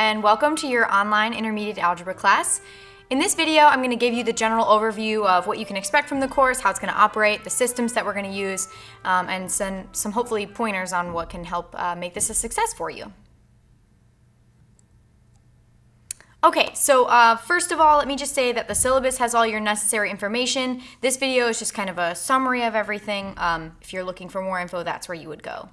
and welcome to your online intermediate algebra class. In this video, I'm going to give you the general overview of what you can expect from the course, how it's going to operate, the systems that we're going to use, and some hopefully pointers on what can help make this a success for you. Okay, so first of all, let me just say that the syllabus has all your necessary information. This video is just kind of a summary of everything. If you're looking for more info, that's where you would go.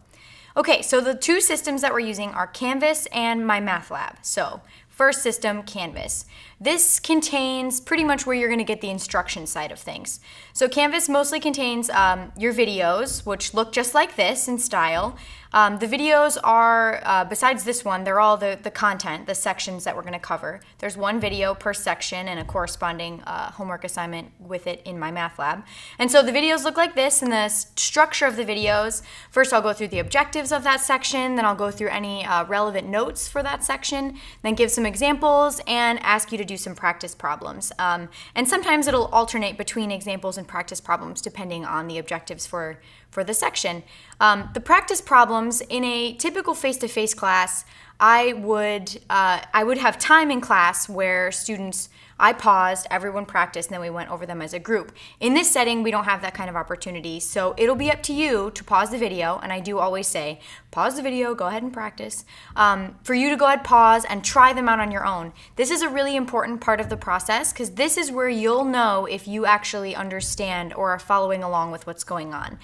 Okay, so the two systems that we're using are Canvas and my math lab. So first system, Canvas. This contains pretty much where you're going to get the instruction side of things. So Canvas mostly contains your videos, which look just like this in style. The videos are, besides this one, they're all the content, the sections that we're going to cover. There's one video per section and a corresponding homework assignment with it in my math lab. And so the videos look like this, and the structure of the videos, first I'll go through the objectives of that section, then I'll go through any relevant notes for that section, then give some examples and ask you to do some practice problems. And sometimes it'll alternate between examples and practice problems depending on the objectives for the section. The practice problems in a typical face-to-face class, I would have time in class where I paused, everyone practiced, and then we went over them as a group. In this setting, we don't have that kind of opportunity, so it'll be up to you to pause the video, and I do always say, pause the video, go ahead and practice, for you to go ahead, pause, and try them out on your own. This is a really important part of the process, because this is where you'll know if you actually understand or are following along with what's going on.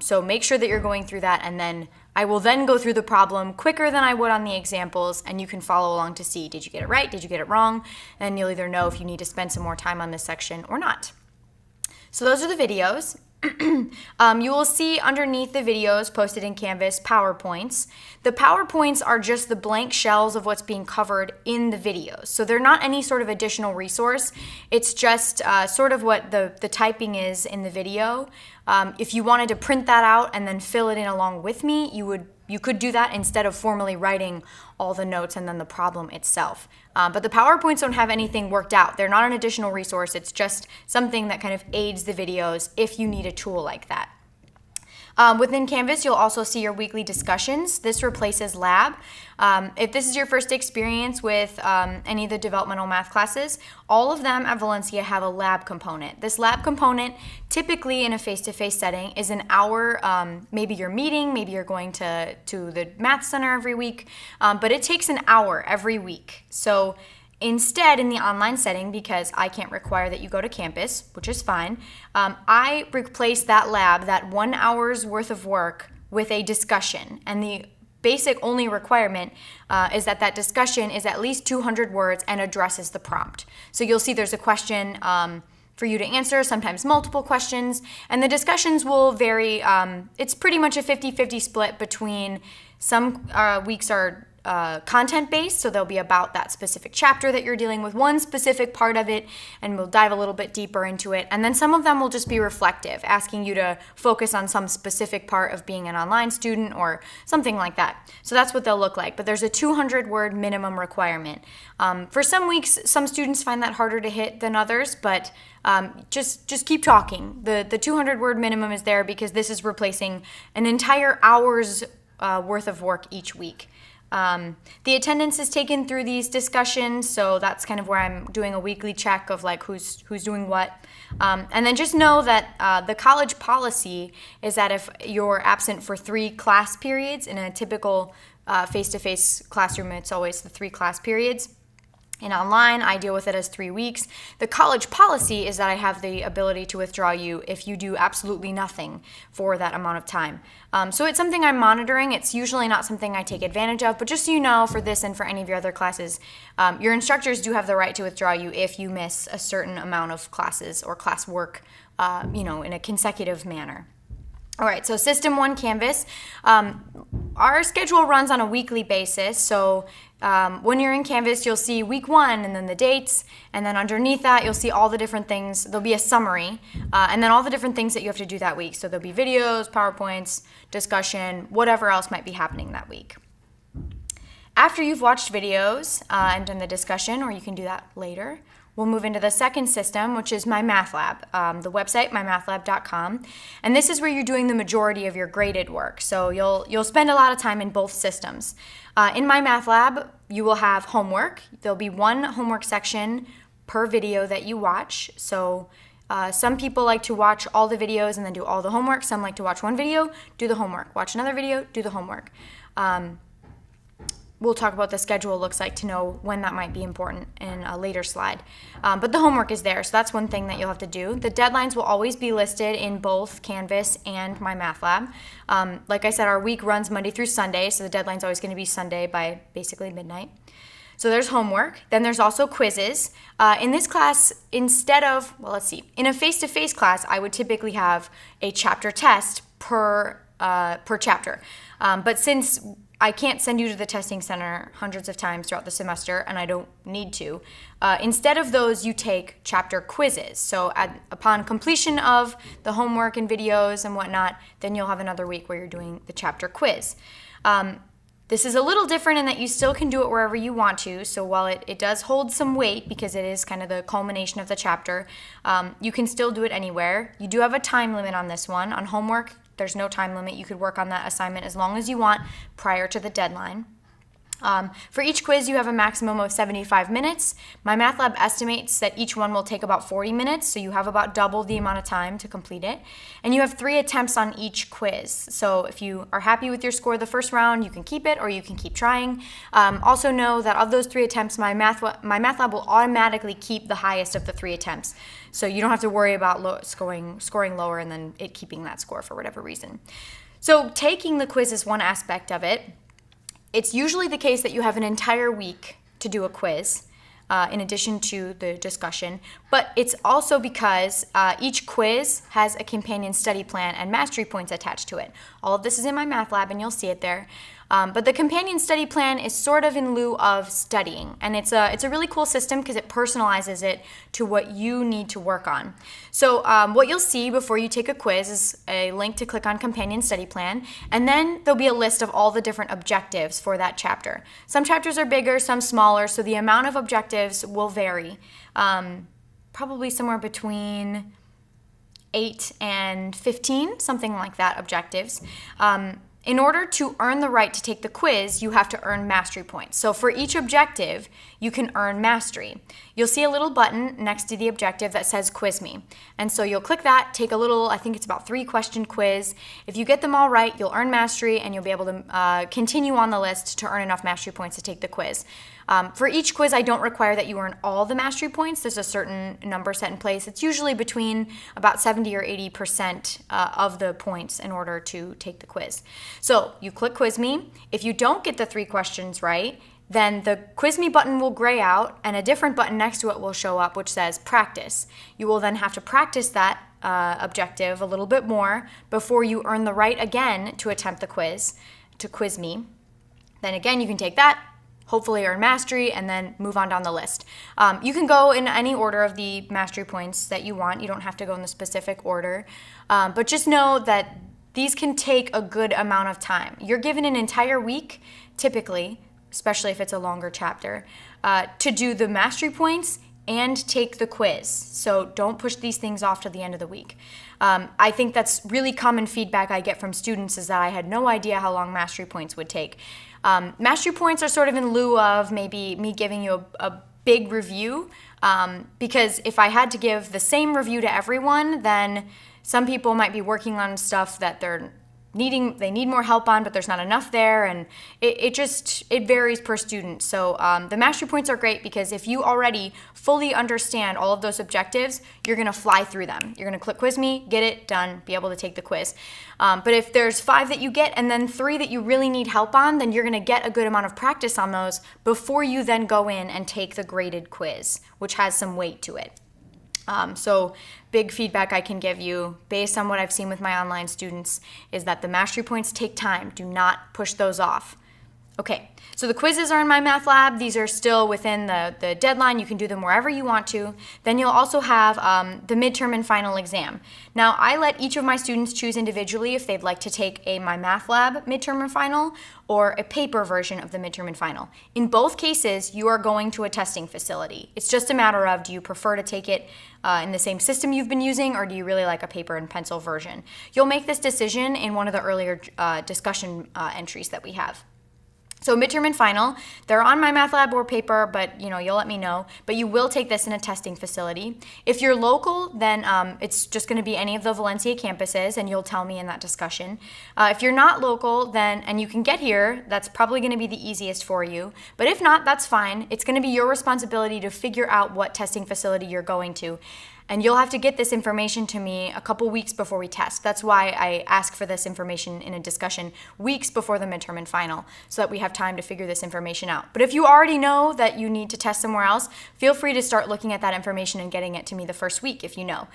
So make sure that you're going through that, and then I will then go through the problem quicker than I would on the examples, and you can follow along to see, did you get it right, did you get it wrong, and you'll either know if you need to spend some more time on this section or not. So those are the videos. You will see underneath the videos posted in Canvas PowerPoints. The PowerPoints are just the blank shells of what's being covered in the videos. So they're not any sort of additional resource. It's just sort of what the typing is in the video. If you wanted to print that out and then fill it in along with me, you could do that instead of formally writing all the notes and then the problem itself. But the PowerPoints don't have anything worked out. They're not an additional resource. It's just something that kind of aids the videos if you need a tool like that. Within Canvas, you'll also see your weekly discussions. This replaces lab. If this is your first experience with any of the developmental math classes, all of them at Valencia have a lab component. This lab component, typically in a face-to-face setting, is an hour. Maybe you're meeting, maybe you're going to the math center every week, but it takes an hour every week. So instead, in the online setting, because I can't require that you go to campus, which is fine, I replace that lab, that 1 hour's worth of work, with a discussion. And the basic only requirement is that discussion is at least 200 words and addresses the prompt. So you'll see there's a question for you to answer, sometimes multiple questions, and the discussions will vary. It's pretty much a 50-50 split between some weeks are content-based, so they'll be about that specific chapter that you're dealing with, one specific part of it, and we'll dive a little bit deeper into it. And then some of them will just be reflective, asking you to focus on some specific part of being an online student or something like that. So that's what they'll look like. But there's a 200-word minimum requirement. For some weeks, some students find that harder to hit than others, but just keep talking. The 200-word minimum is there because this is replacing an entire hour's worth of work each week. The attendance is taken through these discussions, so that's kind of where I'm doing a weekly check of like who's doing what. And then just know that the college policy is that if you're absent for 3 class periods, in a typical face-to-face classroom, it's always the 3 class periods. And online, I deal with it as 3 weeks. The college policy is that I have the ability to withdraw you if you do absolutely nothing for that amount of time. So it's something I'm monitoring. It's usually not something I take advantage of, but just so you know, for this and for any of your other classes, your instructors do have the right to withdraw you if you miss a certain amount of classes or classwork, in a consecutive manner. All right, so System 1 Canvas. Our schedule runs on a weekly basis, so when you're in Canvas, you'll see week 1 and then the dates, and then underneath that, you'll see all the different things. There'll be a summary, and then all the different things that you have to do that week. So there'll be videos, PowerPoints, discussion, whatever else might be happening that week. After you've watched videos and done the discussion, or you can do that later, we'll move into the second system, which is My Math Lab, the website, mymathlab.com. And this is where you're doing the majority of your graded work. So you'll spend a lot of time in both systems. In My Math Lab, you will have homework. There'll be one homework section per video that you watch. So some people like to watch all the videos and then do all the homework. Some like to watch one video, do the homework. Watch another video, do the homework. We'll talk about the schedule looks like to know when that might be important in a later slide. But the homework is there, so that's one thing that you'll have to do. The deadlines will always be listed in both Canvas and My Math Lab. Like I said, our week runs Monday through Sunday, so the deadline's always going to be Sunday by basically midnight. So there's homework. Then there's also quizzes. In this class, instead of, well, let's see, in a face-to-face class, I would typically have a chapter test per chapter. But since I can't send you to the testing center hundreds of times throughout the semester, and I don't need to, instead of those, you take chapter quizzes. So upon completion of the homework and videos and whatnot, then you'll have another week where you're doing the chapter quiz. This is a little different in that you still can do it wherever you want to. So while it does hold some weight because it is kind of the culmination of the chapter, you can still do it anywhere. You do have a time limit on this one. On homework, there's no time limit. You could work on that assignment as long as you want prior to the deadline. For each quiz, you have a maximum of 75 minutes. My Math Lab estimates that each one will take about 40 minutes, so you have about double the amount of time to complete it. And you have 3 attempts on each quiz. So if you are happy with your score the first round, you can keep it or you can keep trying. Also know that of those 3 attempts, My Math Lab will automatically keep the highest of the 3 attempts. So you don't have to worry about scoring lower and then it keeping that score for whatever reason. So taking the quiz is one aspect of it. It's usually the case that you have an entire week to do a quiz in addition to the discussion, but it's also because each quiz has a companion study plan and mastery points attached to it. All of this is in My Math Lab and you'll see it there. But the companion study plan is sort of in lieu of studying, and it's a really cool system because it personalizes it to what you need to work on. So what you'll see before you take a quiz is a link to click on companion study plan, and then there'll be a list of all the different objectives for that chapter. Some chapters are bigger, some smaller, so the amount of objectives will vary. Probably somewhere between 8 and 15, something like that, objectives. In order to earn the right to take the quiz, you have to earn mastery points. So for each objective, you can earn mastery. You'll see a little button next to the objective that says Quiz Me. And so you'll click that, take a little, I think it's about 3-question quiz. If you get them all right, you'll earn mastery and you'll be able to continue on the list to earn enough mastery points to take the quiz. For each quiz, I don't require that you earn all the mastery points. There's a certain number set in place. It's usually between about 70 or 80% of the points in order to take the quiz. So you click Quiz Me. If you don't get the 3 questions right, then the Quiz Me button will gray out and a different button next to it will show up which says Practice. You will then have to practice that objective a little bit more before you earn the right again to attempt the quiz, to Quiz Me. Then again, you can take that, hopefully earn mastery, and then move on down the list. You can go in any order of the mastery points that you want. You don't have to go in the specific order. But just know that these can take a good amount of time. You're given an entire week, typically, especially if it's a longer chapter, to do the mastery points and take the quiz. So don't push these things off to the end of the week. I think that's really common feedback I get from students is that I had no idea how long mastery points would take. Mastery points are sort of in lieu of maybe me giving you a big review, because if I had to give the same review to everyone, then some people might be working on stuff that they need more help on, but there's not enough there, and it varies per student. So the mastery points are great because if you already fully understand all of those objectives, you're gonna fly through them. You're gonna click Quiz Me, get it done, be able to take the quiz. But if there's 5 that you get and then 3 that you really need help on, then you're gonna get a good amount of practice on those before you then go in and take the graded quiz, which has some weight to it. So big feedback I can give you based on what I've seen with my online students is that the mastery points take time. Do not push those off. Okay, so the quizzes are in my math lab. These are still within the deadline. You can do them wherever you want to. Then you'll also have the midterm and final exam. Now, I let each of my students choose individually if they'd like to take my math lab midterm and final or a paper version of the midterm and final. In both cases, you are going to a testing facility. It's just a matter of, do you prefer to take it in the same system you've been using, or do you really like a paper and pencil version? You'll make this decision in one of the earlier discussion entries that we have. So midterm and final, they're on my math lab or paper, but you'll let me know. But you will take this in a testing facility. If you're local, then it's just going to be any of the Valencia campuses, and you'll tell me in that discussion. If you're not local, then and you can get here, that's probably going to be the easiest for you. But if not, that's fine. It's going to be your responsibility to figure out what testing facility you're going to. And you'll have to get this information to me a couple weeks before we test. That's why I ask for this information in a discussion weeks before the midterm and final, so that we have time to figure this information out. But if you already know that you need to test somewhere else, feel free to start looking at that information and getting it to me the first week if you know.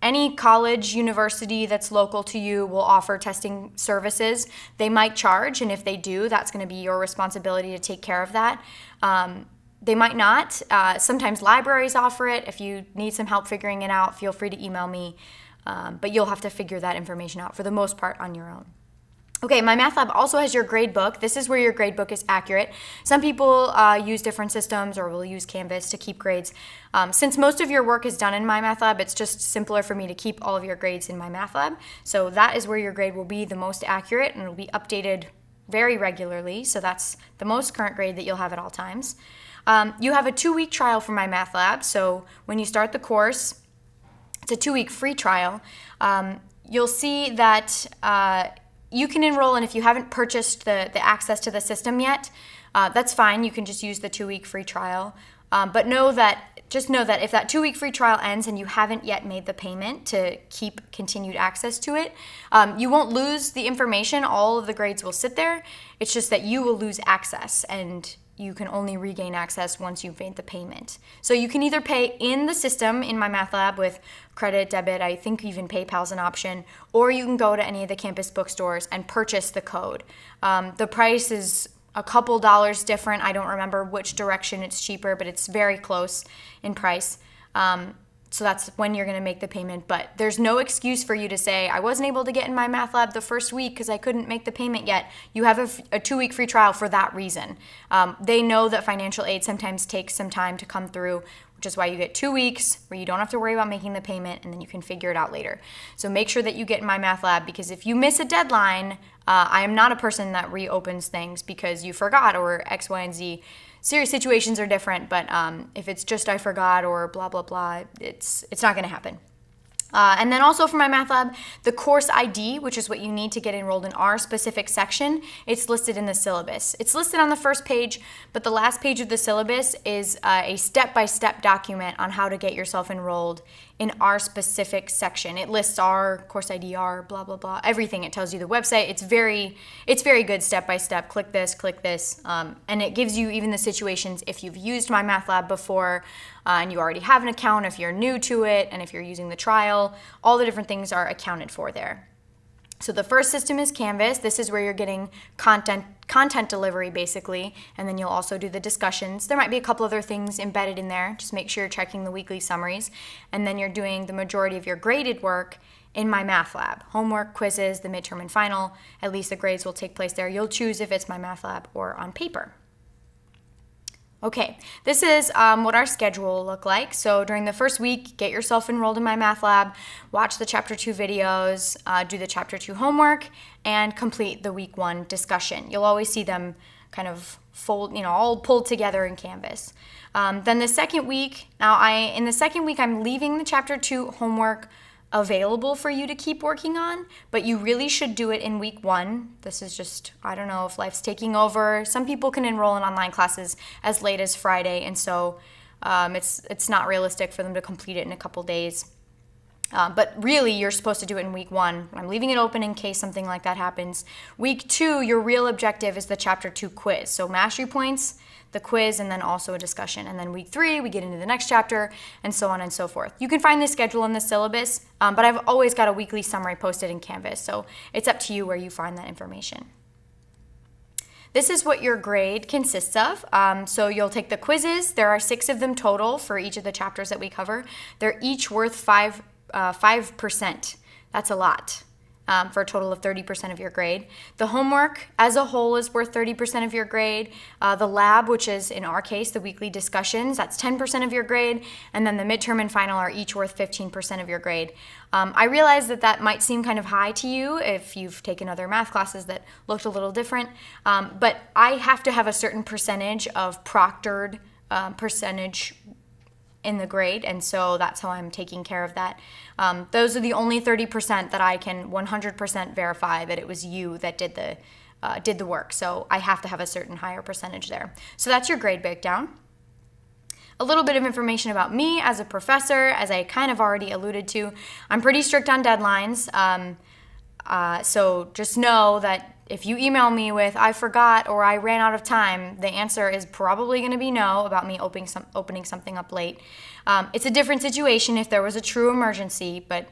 Any college, university that's local to you will offer testing services. They might charge, and if they do, that's going to be your responsibility to take care of that. They might not. Sometimes libraries offer it. If you need some help figuring it out, feel free to email me. But you'll have to figure that information out for the most part on your own. Okay, my math lab also has your grade book. This is where your grade book is accurate. Some people use different systems or will use Canvas to keep grades. Since most of your work is done in my math lab, it's just simpler for me to keep all of your grades in my math lab. So that is where your grade will be the most accurate, and it will be updated very regularly. So that's the most current grade that you'll have at all times. You have a 2-week trial for my math lab. So when you start the course, it's a 2-week free trial. You'll see that you can enroll, and if you haven't purchased the access to the system yet, that's fine. You can just use the 2-week free trial. But just know that if that 2-week free trial ends and you haven't yet made the payment to keep continued access to it, you won't lose the information. All of the grades will sit there. It's just that you will lose access, and you can only regain access once you've made the payment. So you can either pay in the system in my math lab with credit, debit, I think even PayPal's an option, or you can go to any of the campus bookstores and purchase the code. The price is a couple dollars different. I don't remember which direction it's cheaper, but it's very close in price. So that's when you're going to make the payment. But there's no excuse for you to say, I wasn't able to get in my math lab the first week because I couldn't make the payment yet. You have a 2-week free trial for that reason. They know that financial aid sometimes takes some time to come through, which is why you get 2 weeks where you don't have to worry about making the payment, and then you can figure it out later. So make sure that you get in my math lab, because if you miss a deadline, I am not a person that reopens things because you forgot or X, Y, and Z. Serious situations are different, but if it's just I forgot or blah, blah, blah, it's not going to happen. And then also for my math lab, the course ID, which is what you need to get enrolled in our specific section, it's listed in the syllabus. It's listed on the first page, but the last page of the syllabus is a step-by-step document on how to get yourself enrolled in our specific section. It lists our course ID, our blah, blah, blah, everything. It tells you the website. It's very good step-by-step. Click this, and it gives you even the situations if you've used my math lab before and you already have an account, if you're new to it, and if you're using the trial, all the different things are accounted for there. So the first system is Canvas. This is where you're getting content delivery basically, and then you'll also do the discussions. There might be a couple other things embedded in there. Just make sure you're checking the weekly summaries, and then you're doing the majority of your graded work in my math lab. Homework, quizzes, the midterm and final, at least the grades will take place there. You'll choose if it's my math lab or on paper. Okay, this is what our schedule will look like. So during the first week, get yourself enrolled in my math lab, watch the Chapter 2 videos, do the Chapter 2 homework, and complete the Week 1 discussion. You'll always see them kind of all pulled together in Canvas. Then the second week, in the second week, I'm leaving the Chapter 2 homework available for you to keep working on, but you really should do it in Week 1. This is just, I don't know if life's taking over. Some people can enroll in online classes as late as Friday, and so it's not realistic for them to complete it in a couple days. But really, you're supposed to do it in Week 1. I'm leaving it open in case something like that happens. Week 2, your real objective is the Chapter 2 quiz. So mastery points, the quiz, and then also a discussion. And then Week 3, we get into the next chapter, and so on and so forth. You can find the schedule in the syllabus, but I've always got a weekly summary posted in Canvas, so it's up to you where you find that information. this is what your grade consists of. So you'll take the quizzes. There are 6 of them total for each of the chapters that we cover. They're each worth 5%. That's a lot. For a total of 30% of your grade. The homework as a whole is worth 30% of your grade. The lab, which is in our case the weekly discussions, that's 10% of your grade. And then the midterm and final are each worth 15% of your grade. I realize that that might seem kind of high to you if you've taken other math classes that looked a little different. But I have to have a certain percentage of proctored percentage in the grade, and so that's how I'm taking care of that. Those are the only 30% that I can 100% verify that it was you that did the work. So I have to have a certain higher percentage there. So that's your grade breakdown. A little bit of information about me as a professor, as I kind of already alluded to. I'm pretty strict on deadlines. So just know that if you email me with, I forgot or I ran out of time, the answer is probably going to be no about me opening something up late. It's a different situation if there was a true emergency, but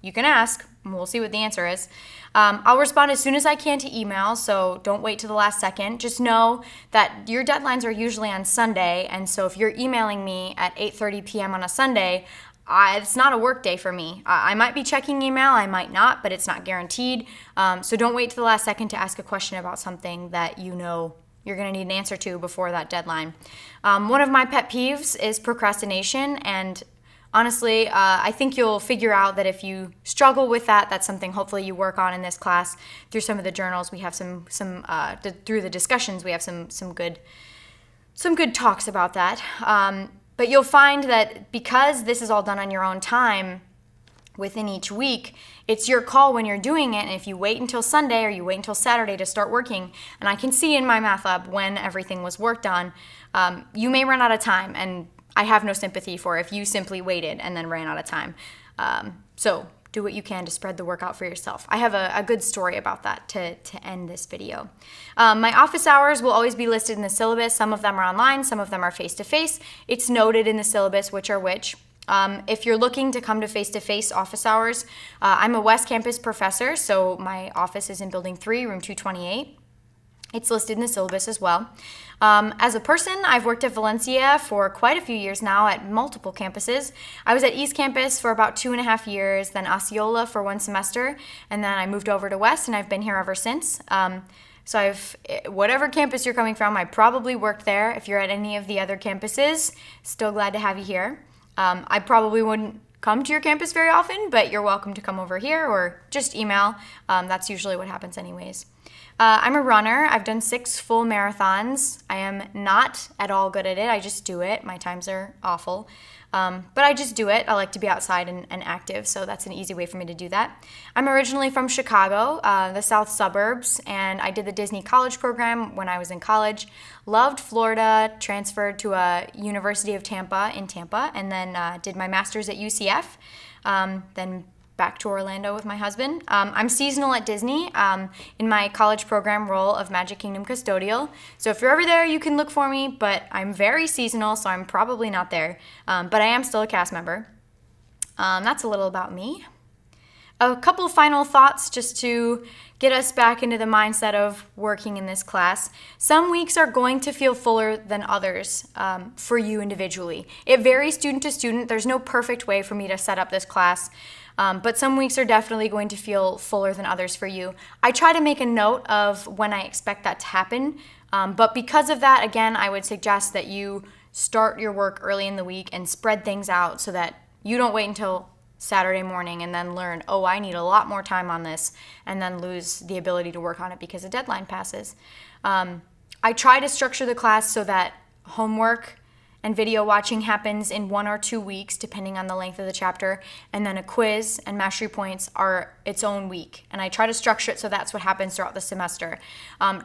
you can ask and we'll see what the answer is. I'll respond as soon as I can to email, so don't wait to the last second. Just know that your deadlines are usually on Sunday, and so if you're emailing me at 8:30 p.m. on a Sunday, it's not a work day for me. I might be checking email, I might not, but it's not guaranteed. So don't wait to the last second to ask a question about something that you know you're going to need an answer to before that deadline. One of my pet peeves is procrastination, and honestly, I think you'll figure out that if you struggle with that, that's something hopefully you work on in this class. Through some of the journals, we have through the discussions, we have some good talks about that. But you'll find that because this is all done on your own time within each week, it's your call when you're doing it. And if you wait until Sunday or you wait until Saturday to start working, and I can see in my math lab when everything was worked on, you may run out of time. And I have no sympathy for if you simply waited and then ran out of time. So do what you can to spread the work out for yourself. I have a good story about that to end this video. My office hours will always be listed in the syllabus. Some of them are online, some of them are face-to-face. It's noted in the syllabus which are which. If you're looking to come to face-to-face office hours, I'm a West Campus professor, so my office is in Building 3, Room 228. It's listed in the syllabus as well. As a person, I've worked at Valencia for quite a few years now at multiple campuses. I was at East Campus for about 2.5 years, then Osceola for 1 semester, and then I moved over to West, and I've been here ever since. So whatever campus you're coming from, I probably worked there. If you're at any of the other campuses, still glad to have you here. I probably wouldn't come to your campus very often, but you're welcome to come over here or just email. That's usually what happens anyways. I'm a runner. I've done 6 full marathons. I am not at all good at it. I just do it. My times are awful. But I just do it. I like to be outside and active, so that's an easy way for me to do that. I'm originally from Chicago, the south suburbs, and I did the Disney College program when I was in college. Loved Florida, transferred to a University of Tampa in Tampa, and then did my master's at UCF. Then back to Orlando with my husband. I'm seasonal at Disney in my college program role of Magic Kingdom custodial. So if you're ever there, you can look for me, but I'm very seasonal, so I'm probably not there. But I am still a cast member. That's a little about me. A couple final thoughts just to get us back into the mindset of working in this class. Some weeks are going to feel fuller than others for you individually. It varies student to student. There's no perfect way for me to set up this class. But some weeks are definitely going to feel fuller than others for you. I try to make a note of when I expect that to happen. But because of that, again, I would suggest that you start your work early in the week and spread things out so that you don't wait until Saturday morning and then learn, oh, I need a lot more time on this, and then lose the ability to work on it because a deadline passes. I try to structure the class so that homework and video watching happens in 1 or 2 weeks, depending on the length of the chapter, and then a quiz and mastery points are its own week. And I try to structure it so that's what happens throughout the semester.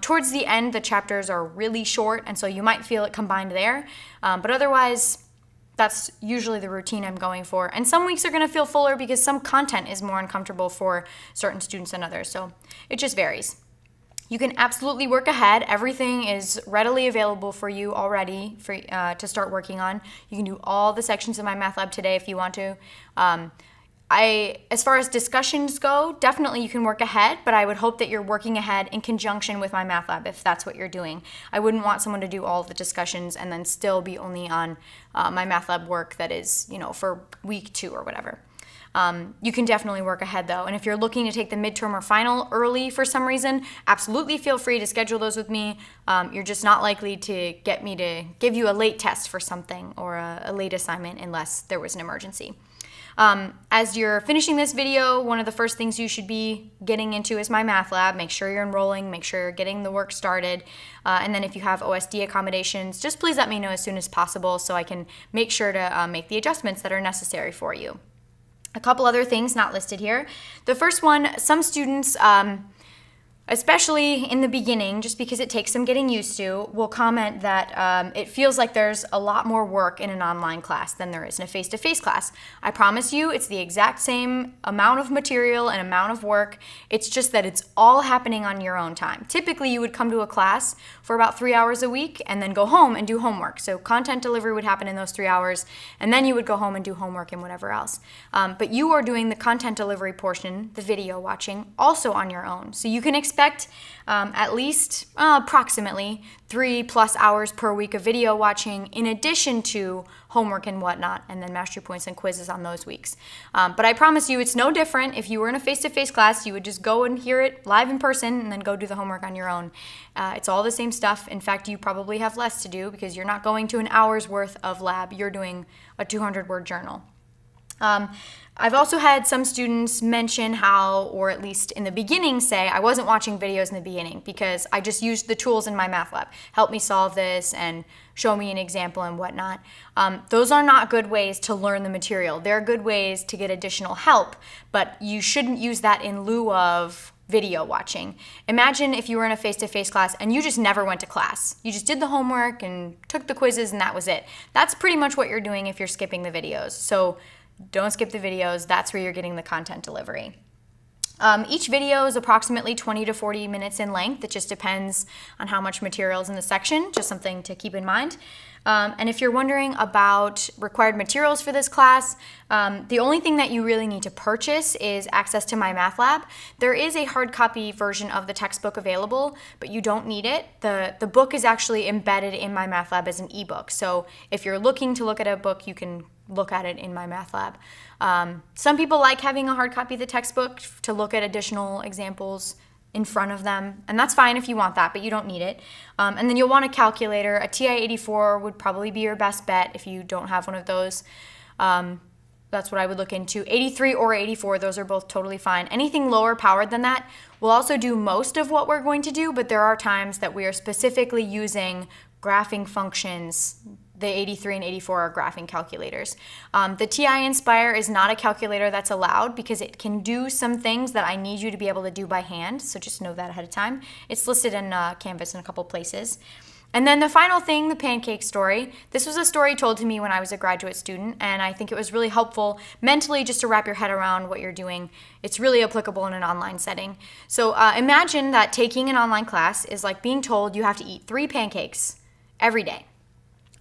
Towards the end, the chapters are really short, and so you might feel it combined there, but otherwise, that's usually the routine I'm going for. And some weeks are going to feel fuller because some content is more uncomfortable for certain students than others, so it just varies. You can absolutely work ahead. Everything is readily available for you already to start working on. You can do all the sections of my math lab today if you want to. As far as discussions go, definitely you can work ahead, but I would hope that you're working ahead in conjunction with my math lab if that's what you're doing. I wouldn't want someone to do all of the discussions and then still be only on my math lab work that is, for week 2 or whatever. You can definitely work ahead though, and if you're looking to take the midterm or final early for some reason, absolutely feel free to schedule those with me. You're just not likely to get me to give you a late test for something or a late assignment unless there was an emergency. As you're finishing this video, one of the first things you should be getting into is my math lab. Make sure you're enrolling, make sure you're getting the work started. And then if you have OSD accommodations, just please let me know as soon as possible so I can make sure to make the adjustments that are necessary for you. A couple other things not listed here. The first one, some students, especially in the beginning, just because it takes some getting used to, will comment that it feels like there's a lot more work in an online class than there is in a face-to-face class. I promise you it's the exact same amount of material and amount of work. It's just that it's all happening on your own time. Typically, you would come to a class for about 3 hours a week and then go home and do homework. So content delivery would happen in those 3 hours, and then you would go home and do homework and whatever else. But you are doing the content delivery portion, the video watching, also on your own. So you can expect at least approximately 3+ hours per week of video watching in addition to homework and whatnot, and then mastery points and quizzes on those weeks. But I promise you it's no different. If you were in a face-to-face class, you would just go and hear it live in person and then go do the homework on your own. It's all the same stuff. In fact, you probably have less to do because you're not going to an hour's worth of lab. You're doing a 200-word journal. I've also had some students mention how, or at least in the beginning say, I wasn't watching videos in the beginning because I just used the tools in my math lab. Help me solve this and show me an example and whatnot. Those are not good ways to learn the material. They're good ways to get additional help, but you shouldn't use that in lieu of video watching. Imagine if you were in a face-to-face class and you just never went to class. You just did the homework and took the quizzes and that was it. That's pretty much what you're doing if you're skipping the videos. So don't skip the videos. That's where you're getting the content delivery. Each video is approximately 20 to 40 minutes in length. It just depends on how much material is in the section, just something to keep in mind. And if you're wondering about required materials for this class, the only thing that you really need to purchase is access to my math lab. There is a hard copy version of the textbook available, but you don't need it. The book is actually embedded in my math lab as an ebook. So if you're looking to look at a book, you can look at it in my math lab. Some people like having a hard copy of the textbook to look at additional examples in front of them, and that's fine if you want that, but you don't need it. And then you'll want a calculator. A TI-84 would probably be your best bet if you don't have one of those. That's what I would look into. 83 or 84, those are both totally fine. Anything lower powered than that will also do most of what we're going to do, but there are times that we are specifically using graphing functions. The 83 and 84 are graphing calculators. The TI Inspire is not a calculator that's allowed because it can do some things that I need you to be able to do by hand, so just know that ahead of time. It's listed in Canvas in a couple places. And then the final thing, the pancake story. This was a story told to me when I was a graduate student, and I think it was really helpful mentally just to wrap your head around what you're doing. It's really applicable in an online setting. So imagine that taking an online class is like being told you have to eat 3 pancakes every day.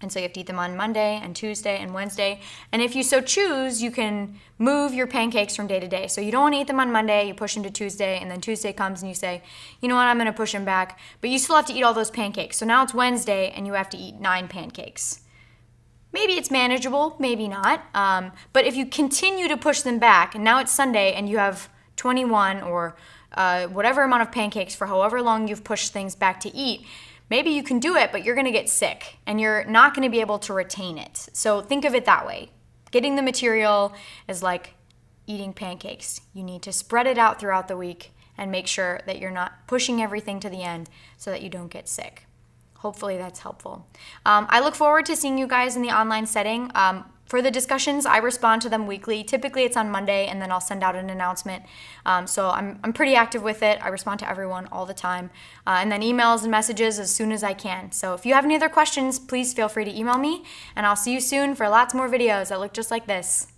And so you have to eat them on Monday and Tuesday and Wednesday. And if you so choose, you can move your pancakes from day to day. So you don't want to eat them on Monday, you push them to Tuesday, and then Tuesday comes and you say, you know what, I'm going to push them back. But you still have to eat all those pancakes. So now it's Wednesday and you have to eat 9 pancakes. Maybe it's manageable, maybe not. But if you continue to push them back, and now it's Sunday and you have 21 or whatever amount of pancakes for however long you've pushed things back to eat, maybe you can do it, but you're going to get sick and you're not going to be able to retain it. So think of it that way. Getting the material is like eating pancakes. You need to spread it out throughout the week and make sure that you're not pushing everything to the end so that you don't get sick. Hopefully that's helpful. I look forward to seeing you guys in the online setting. For the discussions, I respond to them weekly. Typically it's on Monday and then I'll send out an announcement. So I'm pretty active with it. I respond to everyone all the time. And then emails and messages as soon as I can. So if you have any other questions, please feel free to email me, and I'll see you soon for lots more videos that look just like this.